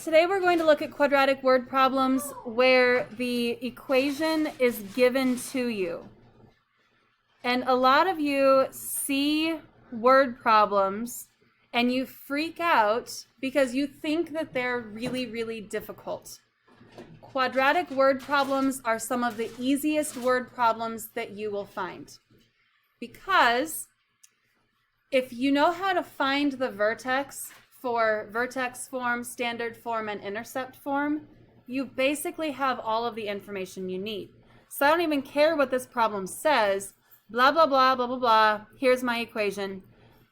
Today we're going to look at quadratic word problems where the equation is given to you. And a lot of you see word problems and you freak out because you think that they're really, really difficult. Quadratic word problems are some of the easiest word problems that you will find. Because if you know how to find the vertex for vertex form, standard form, and intercept form, you basically have all of the information you need. So I don't even care what this problem says. Blah, blah, blah, blah, blah, blah. Here's my equation.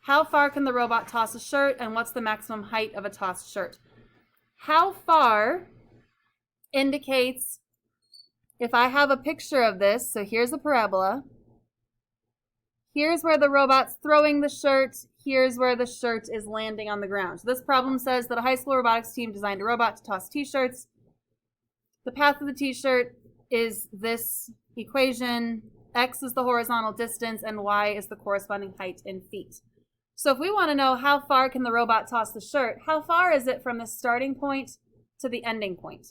How far can the robot toss a shirt, and what's the maximum height of a tossed shirt? How far indicates, if I have a picture of this, so here's a parabola. Here's where the robot's throwing the shirt. Here's where the shirt is landing on the ground. So this problem says that a high school robotics team designed a robot to toss t-shirts. The path of the t-shirt is this equation. X is the horizontal distance and Y is the corresponding height in feet. So if we want to know how far can the robot toss the shirt, how far is it from the starting point to the ending point?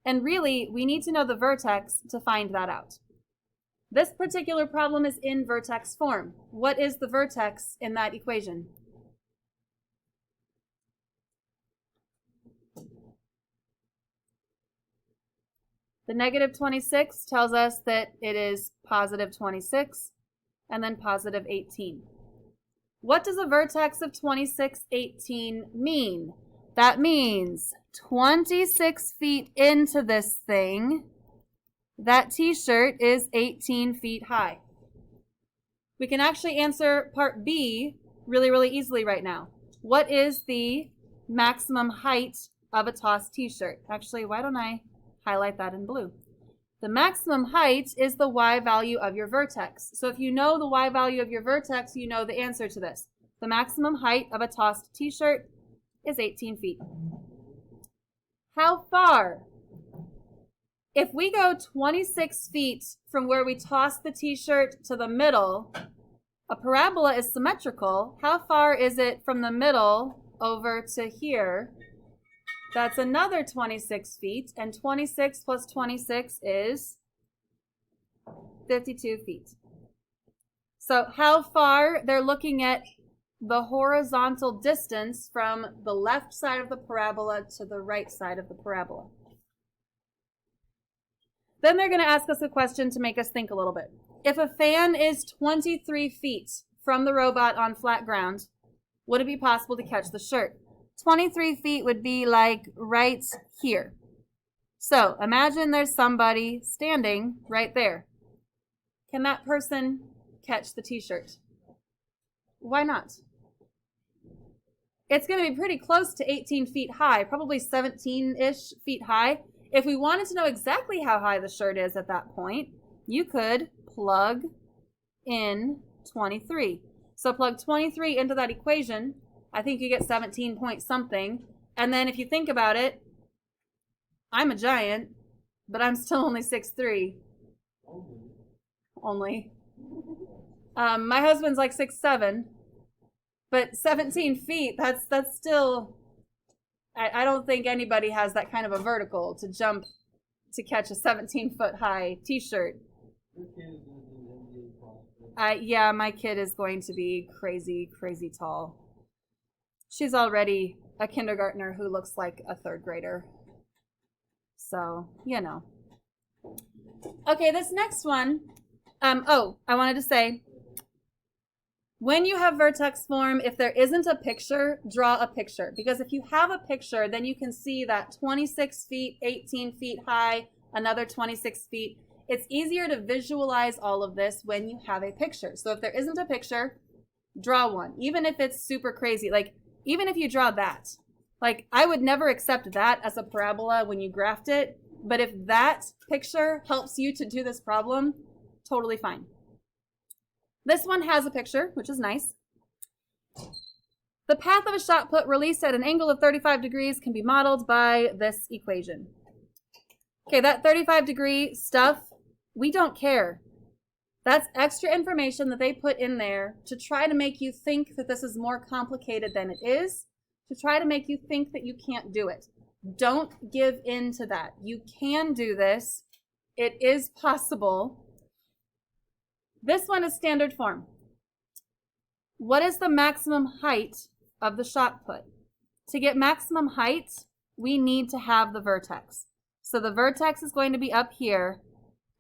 And really, we need to know the vertex to find that out. This particular problem is in vertex form. What is the vertex in that equation? The negative 26 tells us that it is positive 26 and then positive 18. What does a vertex of 26, 18 mean? That means 26 feet into this thing, that t-shirt is 18 feet high. We can actually answer part B really, really easily right now. What is the maximum height of a tossed t-shirt? Actually, why don't I highlight that in blue? The maximum height is the Y value of your vertex. So if you know the Y value of your vertex, you know the answer to this. The maximum height of a tossed t-shirt is 18 feet. How far? If we go 26 feet from where we toss the t-shirt to the middle, a parabola is symmetrical. How far is it from the middle over to here? That's another 26 feet, and 26 plus 26 is 52 feet. So how far? They're looking at the horizontal distance from the left side of the parabola to the right side of the parabola. Then they're going to ask us a question to make us think a little bit. If a fan is 23 feet from the robot on flat ground, would it be possible to catch the shirt? 23 feet would be like right here. So imagine there's somebody standing right there. Can that person catch the t-shirt? Why not? It's going to be pretty close to 18 feet high, probably 17-ish feet high. If we wanted to know exactly how high the shirt is at that point, you could plug in 23. So plug 23 into that equation. I think you get 17 point something. And then if you think about it, I'm a giant, but I'm still only 6'3". Only. My husband's like 6'7", but 17 feet, that's still... I don't think anybody has that kind of a vertical to jump to catch a 17-foot high t-shirt. Yeah, my kid is going to be crazy, crazy tall. She's already a kindergartner who looks like a third grader. So, you know. Okay, this next one. I wanted to say, when you have vertex form, if there isn't a picture, draw a picture. Because if you have a picture, then you can see that 26 feet, 18 feet high, another 26 feet. It's easier to visualize all of this when you have a picture. So if there isn't a picture, draw one. Even if it's super crazy. Like, even if you draw that. Like, I would never accept that as a parabola when you graphed it. But if that picture helps you to do this problem, totally fine. This one has a picture, which is nice. The path of a shot put released at an angle of 35 degrees can be modeled by this equation. Okay, that 35-degree stuff, we don't care. That's extra information that they put in there to try to make you think that this is more complicated than it is, to try to make you think that you can't do it. Don't give in to that. You can do this. It is possible. This one is standard form. What is the maximum height of the shot put? To get maximum height, we need to have the vertex. So the vertex is going to be up here,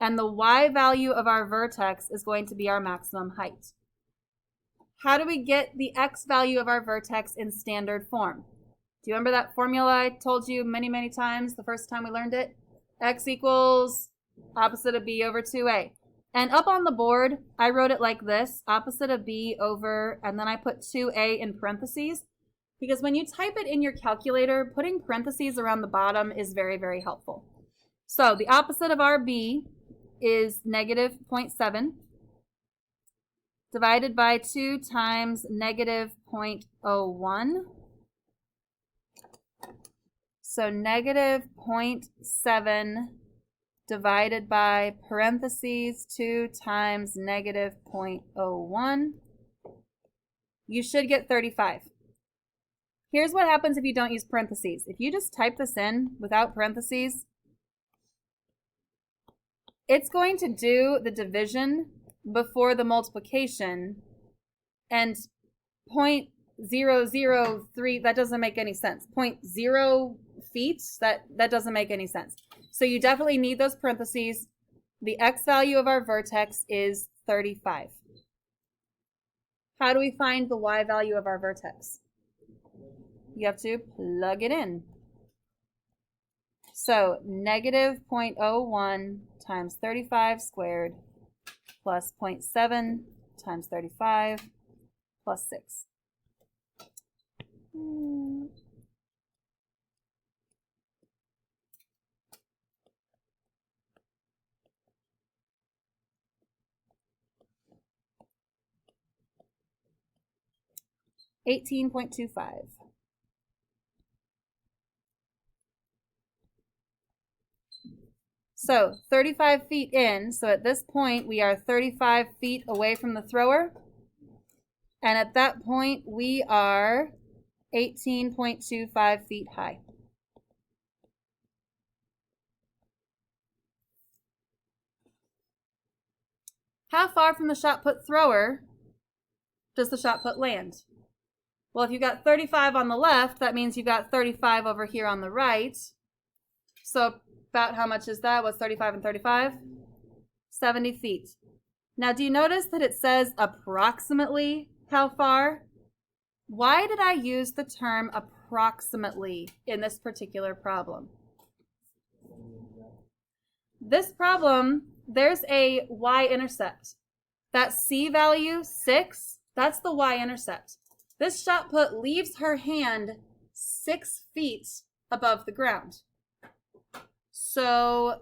and the y value of our vertex is going to be our maximum height. How do we get the x value of our vertex in standard form? Do you remember that formula I told you many, many times the first time we learned it? X equals opposite of b over 2a. And up on the board, I wrote it like this, opposite of b over, and then I put 2a in parentheses, because when you type it in your calculator, putting parentheses around the bottom is very, very helpful. So the opposite of our b is negative 0.7 divided by 2 times negative 0.01. So negative 0.7 divided by parentheses 2 times negative 0.01. You should get 35. Here's what happens if you don't use parentheses. If you just type this in without parentheses, it's going to do the division before the multiplication, and 0.003, that doesn't make any sense. 0.0 feet, that doesn't make any sense. So you definitely need those parentheses. The x value of our vertex is 35. How do we find the y value of our vertex? You have to plug it in. So negative 0.01 times 35 squared plus 0.7 times 35 plus 6. $18.25. So 35 feet in, so at this point we are 35 feet away from the thrower. And at that point we are 18.25 feet high. How far from the shot put thrower does the shot put land? Well, if you've got 35 on the left, that means you've got 35 over here on the right. So about how much is that? What's 35 and 35? 70 feet. Now, do you notice that it says approximately how far? Why did I use the term approximately in this particular problem? This problem, there's a y-intercept. That c value, 6, that's the y-intercept. This shot put leaves her hand 6 feet above the ground. So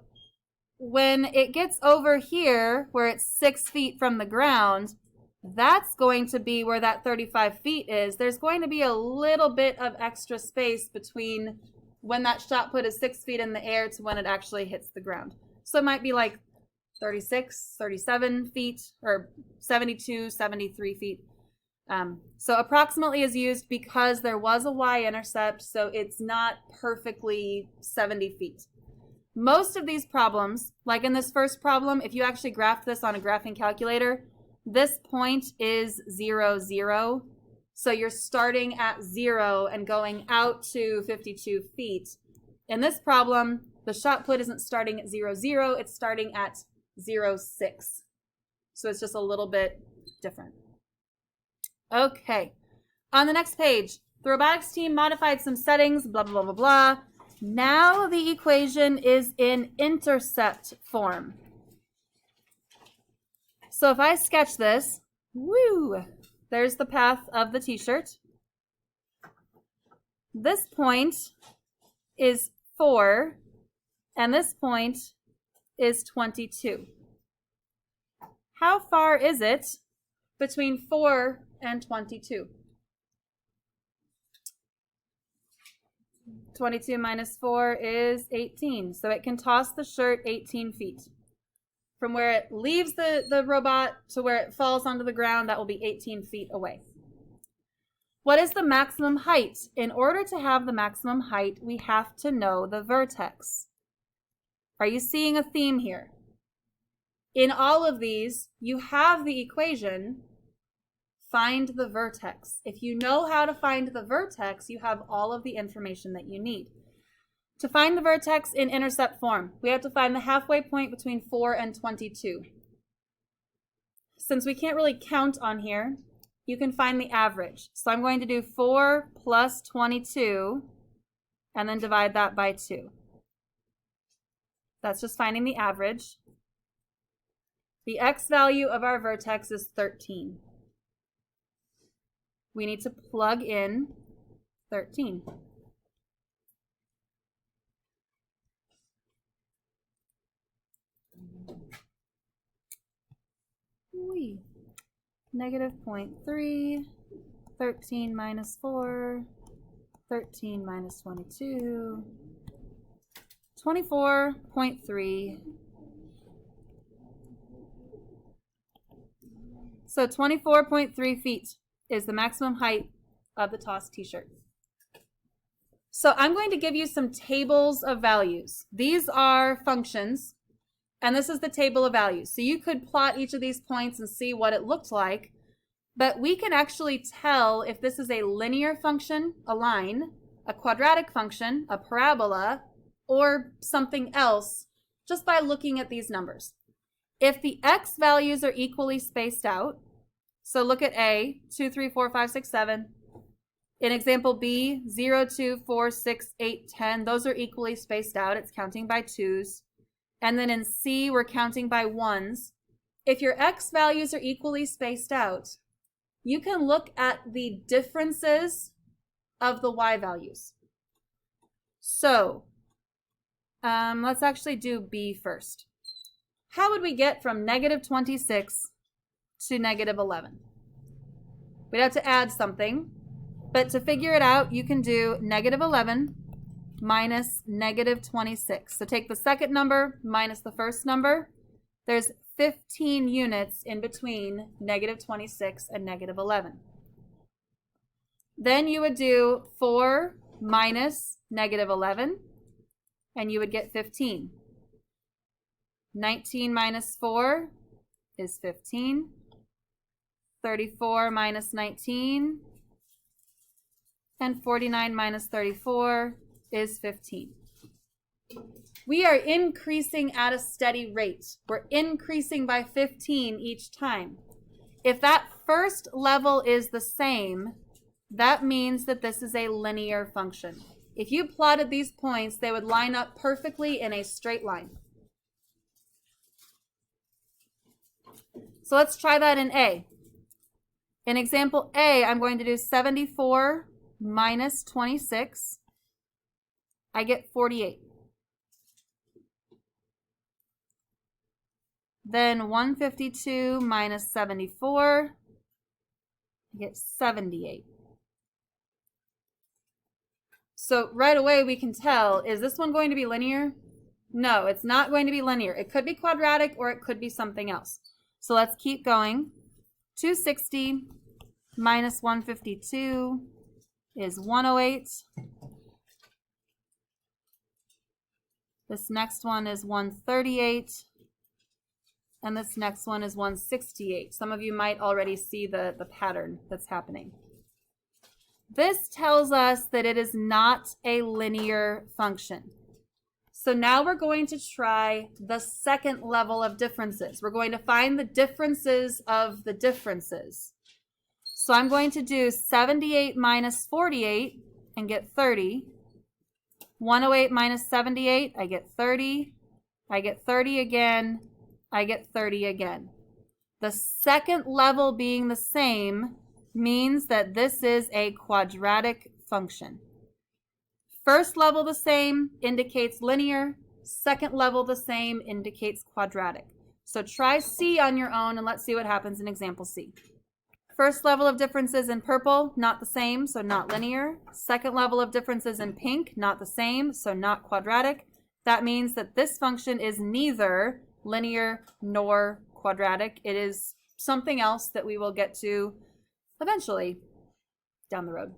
when it gets over here, where it's 6 feet from the ground, that's going to be where that 35 feet is. There's going to be a little bit of extra space between when that shot put is 6 feet in the air to when it actually hits the ground. So it might be like 36, 37 feet, or 72, 73 feet. So approximately is used because there was a y-intercept, so it's not perfectly 70 feet. Most of these problems, like in this first problem, if you actually graph this on a graphing calculator, this point is 0, 0. So you're starting at 0 and going out to 52 feet. In this problem, the shot put isn't starting at 0, 0, it's starting at 0, 6. So it's just a little bit different. Okay, on the next page, the robotics team modified some settings, blah, blah, blah, blah, blah. Now the equation is in intercept form. So if I sketch this, woo, there's the path of the t-shirt. This point is 4, and this point is 22. How far is it between 4 and 22? 22 minus 4 is 18. So it can toss the shirt 18 feet. From where it leaves the robot to where it falls onto the ground, that will be 18 feet away. What is the maximum height? In order to have the maximum height, we have to know the vertex. Are you seeing a theme here? In all of these, you have the equation, find the vertex. If you know how to find the vertex, you have all of the information that you need. To find the vertex in intercept form, we have to find the halfway point between 4 and 22. Since we can't really count on here, you can find the average. So I'm going to do 4 plus 22 and then divide that by 2. That's just finding the average. The x value of our vertex is 13. We need to plug in 13. Negative 0.3, 13 minus 4, 13 minus 22, 24.3. So 24.3 feet is the maximum height of the tossed t-shirt. So I'm going to give you some tables of values. These are functions. And this is the table of values. So you could plot each of these points and see what it looked like, but we can actually tell if this is a linear function, a line, a quadratic function, a parabola, or something else just by looking at these numbers. If the x values are equally spaced out, so look at A, 2, 3, 4, 5, 6, 7. In example B, 0, 2, 4, 6, 8, 10. Those are equally spaced out. It's counting by 2s. And then in C, we're counting by 1s. If your x values are equally spaced out, you can look at the differences of the y values. So let's actually do B first. How would we get from negative 26 to negative 11? We'd have to add something, but to figure it out, you can do negative 11 minus negative 26. So take the second number minus the first number. There's 15 units in between negative 26 and negative 11. Then you would do 4 minus negative 11, and you would get 15. 19 minus 4 is 15. 34 minus 19, and 49 minus 34 is 15. We are increasing at a steady rate. We're increasing by 15 each time. If that first level is the same, that means that this is a linear function. If you plotted these points, they would line up perfectly in a straight line. So let's try that in A. In example A, I'm going to do 74 minus 26. I get 48. Then 152 minus 74, I get 78. So right away we can tell, is this one going to be linear? No, it's not going to be linear. It could be quadratic or it could be something else. So let's keep going. 260 minus 152 is 108. This next one is 138. And this next one is 168. Some of you might already see the pattern that's happening. This tells us that it is not a linear function. So now we're going to try the second level of differences. We're going to find the differences of the differences. So I'm going to do 78 minus 48 and get 30. 108 minus 78, I get 30. I get 30 again. I get 30 again. The second level being the same means that this is a quadratic function. First level the same indicates linear. Second level the same indicates quadratic. So try C on your own and let's see what happens in example C. First level of differences in purple, not the same, so not linear. Second level of differences in pink, not the same, so not quadratic. That means that this function is neither linear nor quadratic. It is something else that we will get to eventually. down the road.